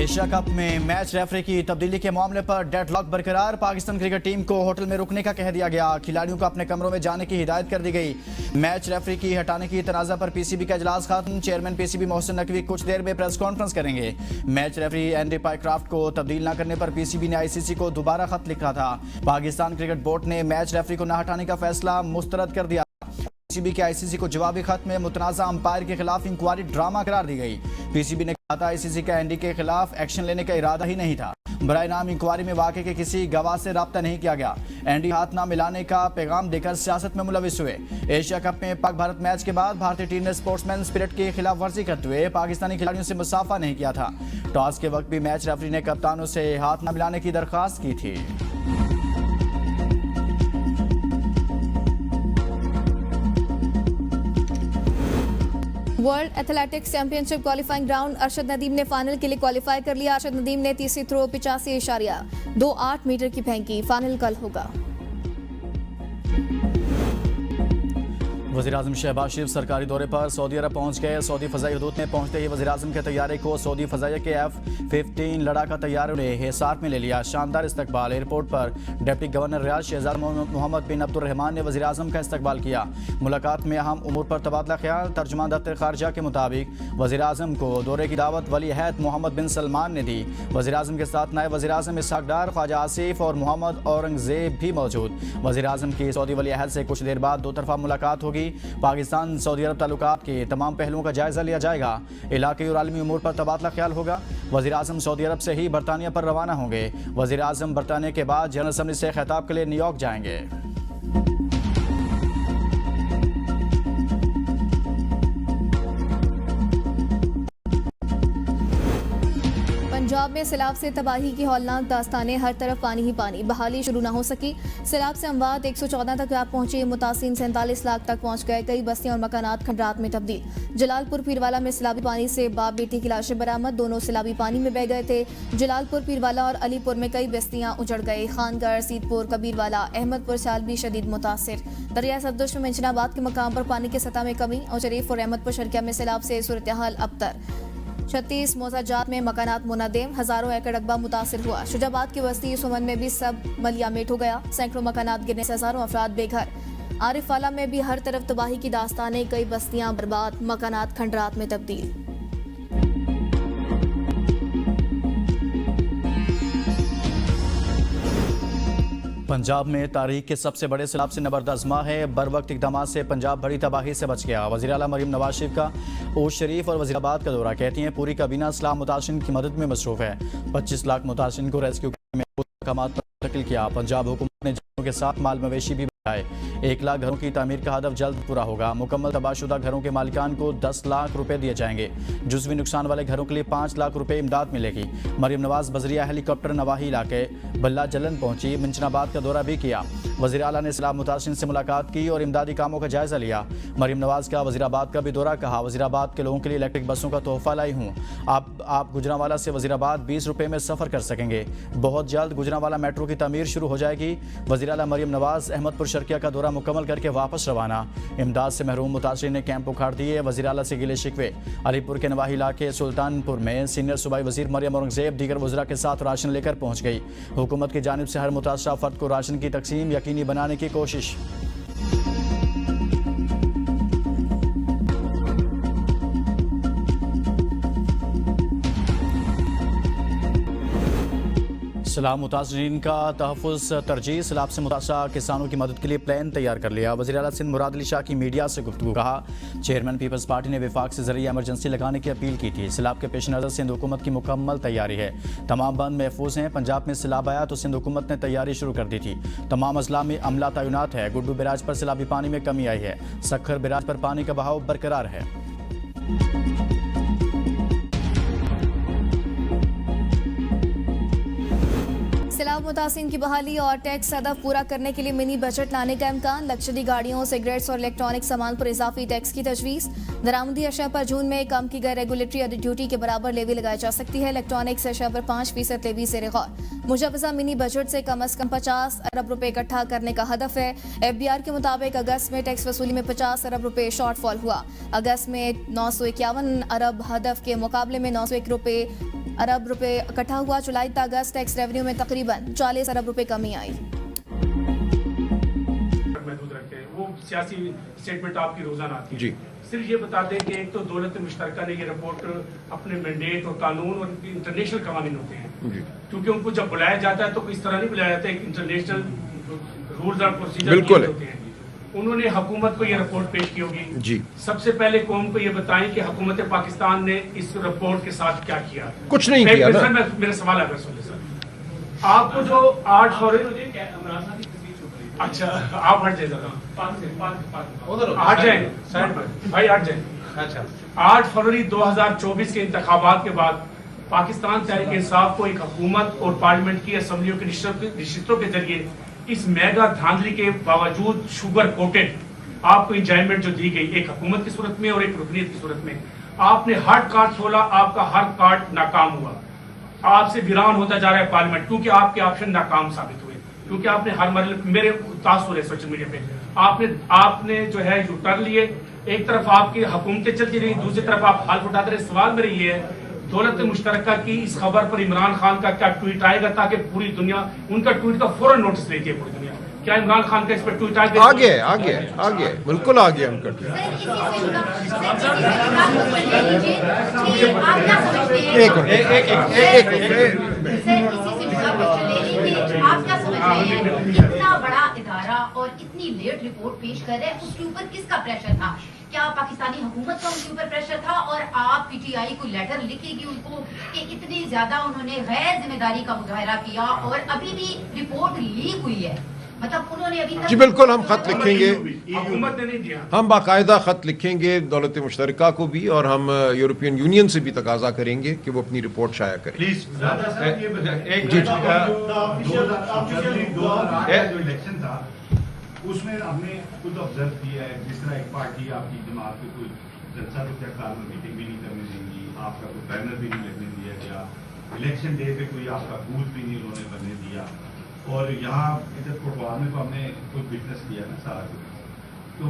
Asia cup में match referee की तब्दीली के मामले पर डेडलॉक बरकरार। पाकिस्तान क्रिकेट टीम को होटल में रुकने का कह दिया गया। खिलाड़ियों को अपने कमरों में जाने की हिदायत कर दी गई। मैच रेफरी की हटाने की तनाज़ा पर पीसीबी का इजलास खत्म। चेयरमैन पीसीबी मोहसिन नकवी कुछ देर में प्रेस कॉन्फ्रेंस करेंगे। मैच रेफरी एंडी पाइक्राफ्ट को तब्दील न करने पर पीसीबी ने आईसीसी को दोबारा खत लिखा था। पाकिस्तान क्रिकेट बोर्ड ने मैच रेफरी को न हटाने का फैसला मुस्तरद कर दिया। पीसीबी के आईसीसी को जवाबी खत में मुतनाज़ा अंपायर के खिलाफ इंक्वायरी ड्रामा करार दी गई। पीसीबी ने कहा था आईसीसी का एंडी के खिलाफ एक्शन लेने का इरादा ही नहीं था। बराए नाम इंक्वायरी में वाकई के किसी गवाह से राब्ता नहीं किया गया। एंडी हाथ ना मिलाने का पैगाम देकर सियासत में मुलविस हुए। एशिया कप में पाक भारत मैच के बाद भारतीय टीम ने स्पोर्ट्समैन स्पिरिट की खिलाफ वर्जी करते हुए पाकिस्तानी खिलाड़ियों से मुसाफा नहीं किया था। टॉस के वक्त भी मैच रेफरी ने कप्तानों से हाथ ना मिलाने की दरख्वास्त की थी। World athletics championship qualifying round Arshad Nadeem ने फाइनल के लिए क्वालिफाई कर लिया। अरशद नदीम ने तीसरी थ्रो 85.28 मीटर की फेंकी। फाइनल कल होगा। वज़ीर-ए-आज़म शहबाज शरीफ सरकारी दौरे पर सऊदी अरब पहुंच गए। सऊदी फ़ज़ाई हदूद में पहुंचते ही वज़ीर-ए-आज़म के तैयारे को सऊदी फ़ज़ाइया के F-15 लड़ाका तैयारों ने हिसार में ले लिया। शानदार इस्तकबाल। एयरपोर्ट पर डिप्टी गवर्नर रियाद शहजाद मोहम्मद बिन अब्दुर्रहमान ने वज़ीर-ए-आज़म का इस्तकबाल किया। मुलाकात में अहम उमूर पर तबादला ख्याल। तर्जुमान दफ्तर खारजा के मुताबिक वज़ीर-ए-आज़म को दौरे की दावत वली अहद मोहम्मद बिन सलमान ने दी। वज़ीर-ए-आज़म के साथ नायब वज़ीर-ए-आज़म इसहाक डार, ख्वाजा आसिफ और मोहम्मद औरंगज़ेब भी मौजूद। वज़ीर-ए-आज़म की सऊदी वली अहद से कुछ देर बाद दो तरफा मुलाकात होगी। पाकिस्तान सऊदी अरब ताल्लुकात के तमाम पहलुओं का जायजा लिया जाएगा। इलाक़ाई और आलमी उमूर पर तबादला ख्याल होगा। वज़ीर-ए-आज़म सऊदी अरब से ही बरतानिया पर रवाना होंगे। वज़ीर-ए-आज़म बरतानिया के बाद जनरल असम्बली से खिताब के लिए न्यूयॉर्क जाएंगे। पंजाब में सैलाब से तबाही की हौलनाक दास्तानें। हर तरफ पानी ही पानी। बहाली शुरू न हो सकी। सैलाब से अमवात 114 तक रात पहुंची। मुतासिन 47 लाख तक पहुंच गए। कई बस्तियां और मकानात खंडरात में तब्दील। जलालपुर पीरवाला में सैलाबी पानी से बाप बेटी की लाशें बरामद। दोनों सैलाबी पानी में बह गए थे। जलालपुर पीरवाला और अलीपुर में कई बस्तियां उजड़ गई। खानगढ़, सीतपुर, कबीरवाला, अहमदपुर साल भी शदीद मुतासिर। दरिया सतलुज में मंचनाबाद के मकाम पर पानी की सतह में कमी और शरीफ और अहमदपुर शर्किया में सैलाब से सूरत हाल अबतर। 36 मौजाजात में मकानात मुनहदम। हजारों एकड़ रकबा मुतासिर हुआ। शुजाबाद की बस्ती सुमन में भी सब मलियामेट हो गया। सैकड़ों मकानात गिरने से हजारों अफराद बेघर। आरिफवाला में भी हर तरफ तबाही की दास्तानें। कई बस्तियां बर्बाद, मकानात खंडरात में तब्दील। पंजाब में तारीख के सबसे बड़े सैलाब से नबरदाज़मा है। बर वक्त इकदाम से पंजाब बड़ी तबाही से बच गया। वज़ीर आला मरीम नवाज शरीफ का ओश शरीफ और वज़ीराबाद का दौरा। कहती हैं पूरी काबीना सैलाब मुतासिरीन की मदद में मसरूफ़ है। 25 लाख मुतासिरीन को रेस्क्यू करने में अहकामात पर मुंतकिल किया। पंजाब हुकूमत ने जानवरों के साथ माल मवेशी भी बढ़ाए। 1 लाख घरों की तामीर का हदफ जल्द पूरा होगा। मुकम्मल तबाहशुदा घरों के मालिकान को 10 लाख रुपए दिए जाएंगे। जुज़वी नुकसान वाले घरों के लिए 5 लाख रुपए इमदाद मिलेगी। मरीम नवाज बजरिया हेलीकॉप्टर नवाही इलाके बल्ला जलन पहुंची। मंचनाबाद का दौरा भी किया। वज़ीर आला ने सैलाब मुतासिरीन से मुलाकात की और इमदादी कामों का जायजा लिया। मरीम नवाज का वज़ीराबाद का भी दौरा। कहा वज़ीराबाद के लोगों के लिए इलेक्ट्रिक बसों का तोहफा लाई हूँ। आप गुजरांवाला से वज़ीराबाद 20 रुपए में सफ़र कर सकेंगे। बहुत जल्द गुजरांवाला मेट्रो की तमीर शुरू हो जाएगी। वज़ीर आला मरीम नवाज अहमदपुर शर्किया का दौरा मुकम्मल करके वापस रवाना। इमदाद से महरूम मुतासिरीन ने कैंप उखाड़ दिए। वज़ीर आला से गिले शिकवे। अलीपुर के नवाही इलाके सुल्तानपुर में सीनियर सूबाई वज़ीर मरियम औरंगज़ेब दीगर वज़रा के साथ राशन लेकर पहुँच गई। हुकूमत की जानिब से हर मुतासरा फ़र्द को राशन की तकसीम यकीनी बनाने की कोशिश। सैलाब मुतासिरीन का तहफ़्फ़ुज़ तरजीह। सैलाब से मुतासरा किसानों की मदद के लिए प्लान तैयार कर लिया। वज़ीर आला सिंध मुराद अली शाह की मीडिया से गुफ्तगू। कहा चेयरमैन पीपल्स पार्टी ने विफाक से ज़रिए एमरजेंसी लगाने की अपील की थी। सैलाब के पेश नज़र सिंध हुकूमत की मुकम्मल तैयारी है। तमाम बंद महफूज हैं। पंजाब में सैलाब आया तो सिंध हुकूमत ने तैयारी शुरू कर दी थी। तमाम अजला में अमला तैनात है। गुड्डू बैराज पर सैलाबी पानी में कमी आई है। सक्खर बैराज पर पानी का बहाव बरकरार है। सैलाब मुतासिरीन की बहाली और टैक्स हदफ पूरा करने के लिए मिनी बजट लाने का इम्कान। लग्जरी गाड़ियों, सिगरेट्स और इलेक्ट्रॉनिक सामान पर इजाफी टैक्स की तजवीज़। दरामदी अशया पर जून में कम की गई रेगुलेटरी ड्यूटी के बराबर लेवी लगाई जा सकती है। इलेक्ट्रॉनिक्स अशया पर 5% लेवी से गौर। मुजवजा मिनी बजट से कम 50 अरब रुपए इकट्ठा करने का हदफ है। FBR के मुताबिक अगस्त में टैक्स वसूली में 50 अरब रुपए शॉर्टफॉल हुआ। अगस्त में 951 अरब हदफ के मुकाबले में 901 रुपए अरब रुपए इकट्ठा हुआ। जुलाई से अगस्त टैक्स रेवेन्यू में तकरीबन 40 अरब रुपए कमी आई। महदूद रखते हैं वो सियासी स्टेटमेंट आपकी रोजाना आती है जी। सिर्फ ये बता दें कि एक तो दौलत मुश्तरका ने ये रिपोर्ट अपने मैंडेट और कानून और इंटरनेशनल कानून होते हैं जी। क्योंकि उनको जब बुलाया जाता है तो इस तरह नहीं बुलाया जाता है, इंटरनेशनल रूल्स और प्रोसीजर बिल्कुल है। होते हैं। उन्होंने हुकूमत को ये रिपोर्ट पेश की होगी। जी। सबसे पहले कौम को ये बताएं कि हुकूमत पाकिस्तान ने इस रिपोर्ट के साथ क्या किया। कुछ नहीं किया ना। सर मेरा सवाल है सुन ले सर, आपको जो 8 फरवरी, अच्छा आप हट जाए जरा, हट जाए भाई, हट जाए। अच्छा 8 फरवरी 2024 के इंतखाबात के बाद पाकिस्तान तहरीक इंसाफ को एक हुकूमत और पार्लियामेंट की असम्बलियों के रिश्तों के जरिए इस मेगा धांधली के बावजूद शुगर कोटेड आपको इंजॉयमेंट जो दी गई एक हुकूमत की सूरत में और एक रुकनीत की सूरत में, आपने हर कार्ड खोला, आपका हर कार्ड नाकाम हुआ। आपसे वीरान होता जा रहा है पार्लियामेंट क्योंकि आपके ऑप्शन नाकाम साबित हुए, क्योंकि आपने हर मरल मेरे तासुर है सोशल मीडिया पे आपने जो है यू टर्न लिए। एक तरफ आपकी हुकूमतें चलती रही, दूसरी तरफ आप हाल उठाते रहे। सवाल मेरे ये है दौलत मुश्तरका की इस खबर पर इमरान खान का क्या ट्वीट आएगा ताकि पूरी दुनिया उनका ट्वीट का फौरन नोटिस लेती है पूरी दुनिया। क्या इमरान खान का इस पर ट्वीट आएगा? आगे बिल्कुल आ गया उनका ट्वीट। आप क्या समझ रहे हैं इतना बड़ा इदारा और इतनी लेट रिपोर्ट पेश कर रहे हैं, उसके ऊपर किसका प्रेशर था? क्या पाकिस्तानी हुकूमत का उनके ऊपर प्रेशर था और आप पीटीआई को लेटर लिखेगी उनको कि इतनी ज्यादा उन्होंने गैर जिम्मेदारी का मुजाहरा किया और अभी भी रिपोर्ट लीक हुई है, मतलब उन्होंने अभी तक। जी बिल्कुल, हम खत लिखेंगे, हुकूमत ने नहीं दिया। हम बाकायदा खत लिखेंगे दौलत मुश्तरका को भी और हम यूरोपियन यूनियन से भी तकाजा करेंगे कि वो अपनी रिपोर्ट शाया करें। प्लीज जी जो इलेक्शन था उसमें हमने खुद ऑब्जर्व किया है, जिस तरह एक पार्टी आपकी जमात की कोई जलसा तो क्या मीटिंग भी नहीं करने देंगी, आपका कोई बैनर भी नहीं लगने दिया गया, इलेक्शन डे पे कोई आपका बूथ भी नहीं उन्होंने बनने दिया। और यहाँ इधर कोटवार में तो हमने खुद विटनेस किया ना सारा कुछ। तो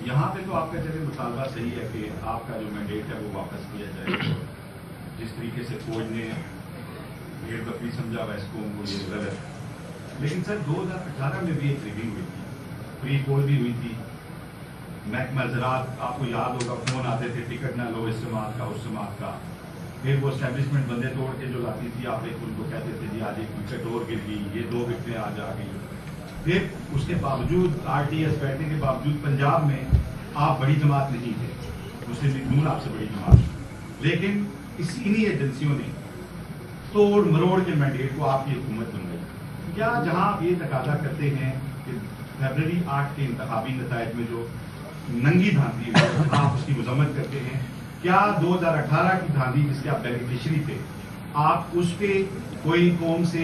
यहाँ पे तो आपका चले मुतालबा सही है कि आपका जो मैंडेट है वो वापस किया जाए। जिस तरीके से फौज ने भेड़ बकरी समझा वैसको उनको ये गलत। लेकिन सर 2018 में भी एक रिव्यू हुई थी, प्री पोल भी हुई थी। महकमा ज़राअत आपको याद होगा फोन आते थे टिकट ना लो इस जमात का उस जमात का। फिर वो एस्टेब्लिशमेंट बंदे तोड़ के जो लाती थी आप एक उनको कहते थे जी आज एक विकेट और गिर गई, ये 2 विकेटें आज आ गई। फिर उसके बावजूद RTS बैठने के बावजूद पंजाब में आप बड़ी जमात नहीं थे, मुस्लिम लीग नून आपसे बड़ी जमात, लेकिन इन्हीं एजेंसियों ने तोड़ मरोड़ के मैंडेट को आपकी हुकूमत बन गई। क्या जहां आप ये तकाजा करते हैं कि फरवरी 8 के इंतखाबी नतायज में जो नंगी धांधली हुई आप उसकी मजम्मत करते हैं, क्या 2018 की धांधली जिसके आप बेनिफिशियरी थे आप उस पे कोई कौम से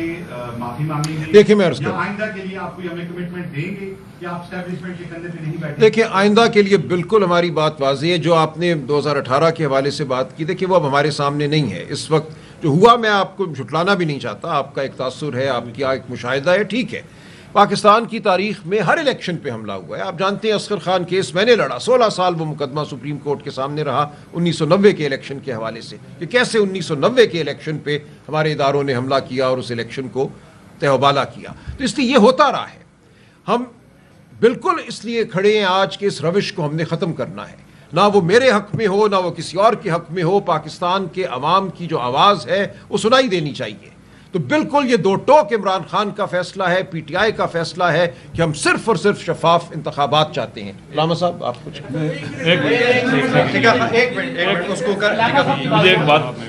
माफी मांगेंगे? देखिए मैं अर्ज या करूं, आइंदा के लिए आप कोई हमें कमिटमेंट देंगे कि आप एस्टैब्लिशमेंट के कंधे पे नहीं बैठे? देखिए आइंदा के लिए बिल्कुल हमारी बात वाज़ेह है। जो आपने 2018 के हवाले से बात की, देखिए वो अब हमारे सामने नहीं है। इस वक्त जो हुआ मैं आपको झुटलाना भी नहीं चाहता, आपका एक तासुर है, आपका एक मुशाहिदा है, ठीक है। पाकिस्तान की तारीख में हर इलेक्शन पे हमला हुआ है। आप जानते हैं असगर खान केस मैंने लड़ा, 16 साल वो मुकदमा सुप्रीम कोर्ट के सामने रहा 1990 के इलेक्शन के हवाले से कि कैसे 1990 के इलेक्शन पे हमारे इदारों ने हमला किया और उस इलेक्शन को तहबाला किया। तो इसलिए ये होता रहा है। हम बिल्कुल इसलिए खड़े हैं आज के इस रविश को हमने ख़त्म करना है, ना वो मेरे हक में हो ना वो किसी और के हक में हो। पाकिस्तान के अवाम की जो आवाज़ है वो सुनाई देनी चाहिए। तो बिल्कुल ये 2 टोक इमरान खान का फैसला है, PTI का फैसला है कि हम सिर्फ और सिर्फ शफाफ इंतखाबात चाहते हैं। लामा साहब आप कुछ मुझे एक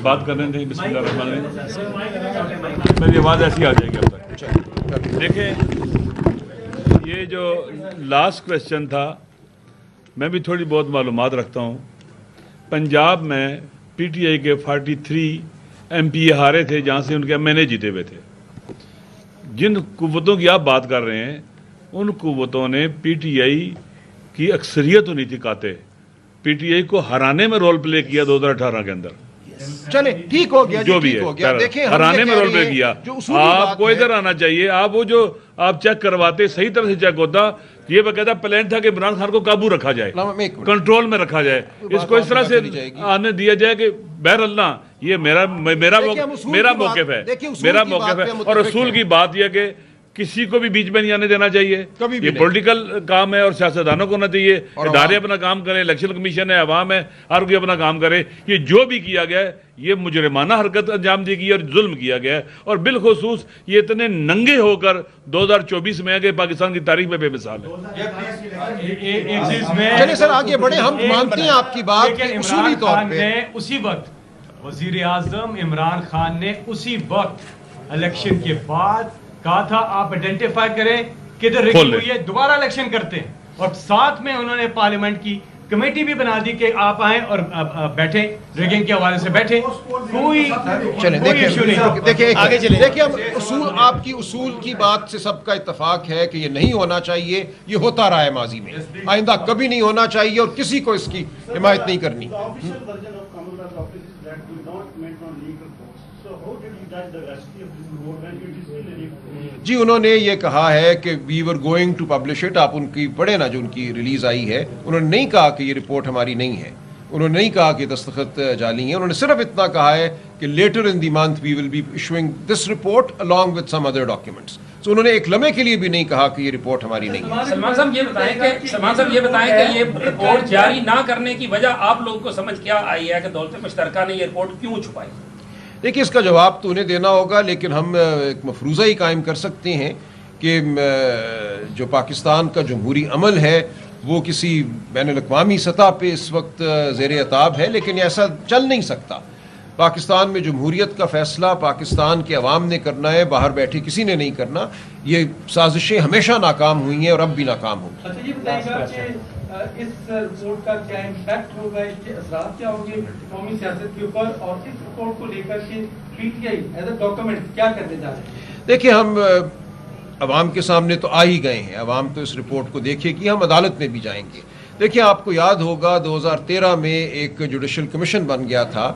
बात करने थे। बिस्मिल्लाह मेरी आवाज़ ऐसी आ जाएगी अब तक। देखें ये जो लास्ट क्वेश्चन था, मैं भी थोड़ी बहुत मालूमात रखता हूँ। पंजाब में PTI के 43 MP हारे थे जहाँ से उनके MNA जीते हुए थे। जिन कुव्वतों की आप बात कर रहे हैं उन कुव्वतों ने PTI की अक्सरियत तो नहीं थी काते, PTI को हराने में रोल प्ले किया 2018 के अंदर। चले ठीक हो गया, जो भी है देखिए हराने में रोल प्ले किया। आपको इधर आना चाहिए। आप वो जो आप चेक करवाते सही तरह से चेक होता ये बकायदा प्लान था कि इमरान खान को काबू रखा जाए, कंट्रोल में रखा जाए, इसको इस तरह से आने दिया जाए कि बहरअल्लाह ये मेरा मौक़िफ़ है, मेरा मौक़िफ़ है। और रसूल की बात यह कि किसी को भी बीच में नहीं आने देना चाहिए, ये पॉलिटिकल काम है और सियासतदानों को होना चाहिए। इदारे अपना काम करें, इलेक्शन कमीशन है, अवाम है, हर कोई अपना काम करे। ये जो भी किया गया है ये मुजरिमाना हरकत अंजाम दी गई और जुल्म किया गया है, और बिलखुसूस ये इतने नंगे होकर 2024 में आगे पाकिस्तान की तारीख में बेमिसाल है। चलिए सर आगे बढ़े, हम मानते हैं आपकी बात उसूली तौर पे। उसी वक्त वजीर आजम इमरान खान ने उसी वक्त इलेक्शन के बाद कहा था आप आइडेंटिफाई करें किधर रिगिंग हुई है, दोबारा इलेक्शन करते हैं। और साथ में उन्होंने पार्लियामेंट की कमेटी भी बना दी कि आप आए और बैठे, रिगिंग के हवाले से बैठे, कोई इशू नहीं। देखिए आगे चले, देखिए हम उसूल, आपकी उसूल की बात से सबका इत्तेफाक है कि ये नहीं होना चाहिए, ये होता रहा है माजी में, आइंदा कभी नहीं होना चाहिए और किसी को इसकी हिमायत नहीं करनी। जी उन्होंने ये कहा है कि we were going to publish it, आप उनकी पढ़े ना जो उनकी रिलीज आई है, उन्होंने नहीं कहा कि ये रिपोर्ट हमारी नहीं है, उन्होंने नहीं कहा कि दस्तखत जाली हैं, उन्होंने सिर्फ इतना कहा है कि later in the month we will be issuing this report along with some other documents. So उन्होंने एक लम्हे के लिए भी नहीं कहा कि ये रिपोर्ट हमारी नहीं है। सलमान साहब ये बताएं कि ये रिपोर्ट जारी ना करने की वजह आप लोगों को समझ क्या आई है कि दौलत मुश्तरका ने ये रिपोर्ट क्यों छुपाई? देखिए इसका जवाब तो उन्हें देना होगा, लेकिन हम एक मफरूज़ा ही कायम कर सकते हैं कि जो पाकिस्तान का जमहूरी अमल है वो किसी बैनुल-अक़वामी सतह पे इस वक्त ज़ेर अताब है, लेकिन ऐसा चल नहीं सकता। पाकिस्तान में जमहूरियत का फ़ैसला पाकिस्तान के अवाम ने करना है, बाहर बैठे किसी ने नहीं करना। ये साजिशें हमेशा नाकाम हुई हैं और अब भी नाकाम होंगी। अच्छा ये बताइएगा कि इस रिपोर्ट का क्या इम्पैक्ट होगा, इसके असरात क्या होंगे कौमी सियासत के ऊपर, और इस रिपोर्ट को लेकर के पीटीआई एज अ डॉक्यूमेंट क्या करने जा रहे हैं? देखिए हम अवाम के सामने तो आ ही गए हैं, अवाम तो इस रिपोर्ट को देखेगी, हम अदालत में भी जाएंगे। देखिए आपको याद होगा 2013 में एक जुडिशल कमीशन बन गया था,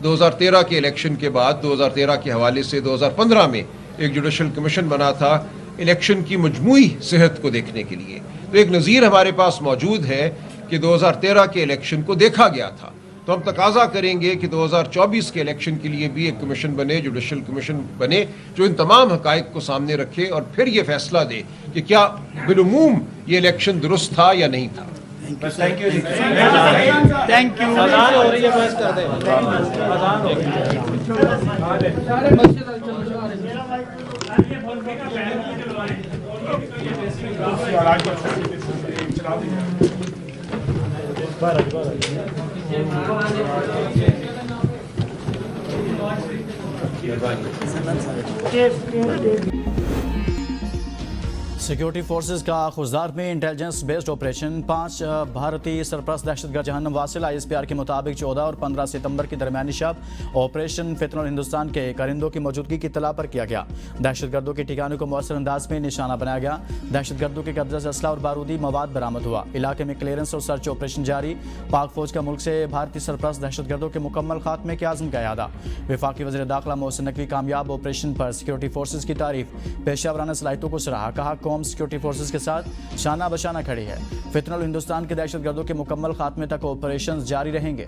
2013 के इलेक्शन के बाद 2013 के हवाले से 2015 में एक जुडिशल कमीशन बना था इलेक्शन की मजमूई सेहत को देखने के लिए। तो एक नज़ीर हमारे पास मौजूद है कि 2013 के इलेक्शन को देखा गया था, तो हम तकाजा करेंगे कि 2024 के इलेक्शन के लिए भी एक कमीशन बने, जुडिशल कमीशन बने, जो इन तमाम हकाइक को सामने रखे और फिर ये फैसला दे कि क्या बिलुमूम ये इलेक्शन दुरुस्त था या नहीं था। Thank you. सिक्योरिटी फोर्सेज का खुजदार में इंटेलिजेंस बेस्ड ऑपरेशन 5 भारतीय सरपरस्त दहशतगर्द जहन्नम वासिल ISPR के मुताबिक 14 और 15 सितंबर की दरमियानी शब ऑपरेशन फितनुल हिंदुस्तान के परिंदों की मौजूदगी की इत्तला पर किया गया। दहशतगर्दों के ठिकानों को मौसर अंदाज में निशाना बनाया गया। दहशतगर्दों के कब्जे से असला और बारूदी मवाद बरामद हुआ। इलाके में क्लियरेंस और सर्च ऑपरेशन जारी। पाक फौज का मुल्क से भारतीय सरपरस्त दहशतगर्दों के मुकम्मल खात्मे के आज़म का इरादा। वफाकी वज़ीर दाखिला मोहसिन नकवी कामयाब ऑपरेशन पर सिक्योरिटी फोर्सेज की तारीफ। पेशावराना सलाहियतों को सराहा, कहा कौम सिक्योरिटी फोर्सेज के साथ शाना बशाना खड़ी है। फितनुल हिंदुस्तान के दहशतगर्दों के मुकम्मल खात्मे तक ऑपरेशन जारी रहेंगे।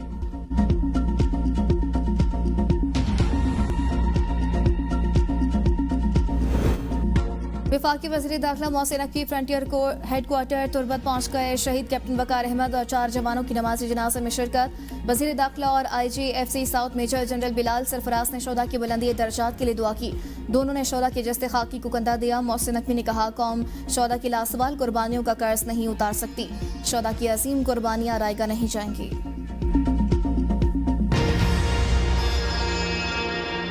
वफाकी वज़ीर दाखिला मोहसिन नकवी फ्रंटियर को हेडक्वार्टर तुर्बत पहुंच गए। शहीद कैप्टन वकार अहमद और 4 जवानों की नमाज़ी जनाज़े में शिरकत। वज़ीर दाखिला और IGFC south major general Bilal Sarfaraz ने शोधा की बुलंदी दर्जात के लिए दुआ की। दोनों ने शोधा के जस्ते खाकी को कंधा दिया। मोहसिन नकवी ने कहा कौम शोधा की लासवाल कुर्बानियों का कर्ज नहीं उतार सकती। शोधा की अजीम कुर्बानियां रायगा नहीं जाएंगी।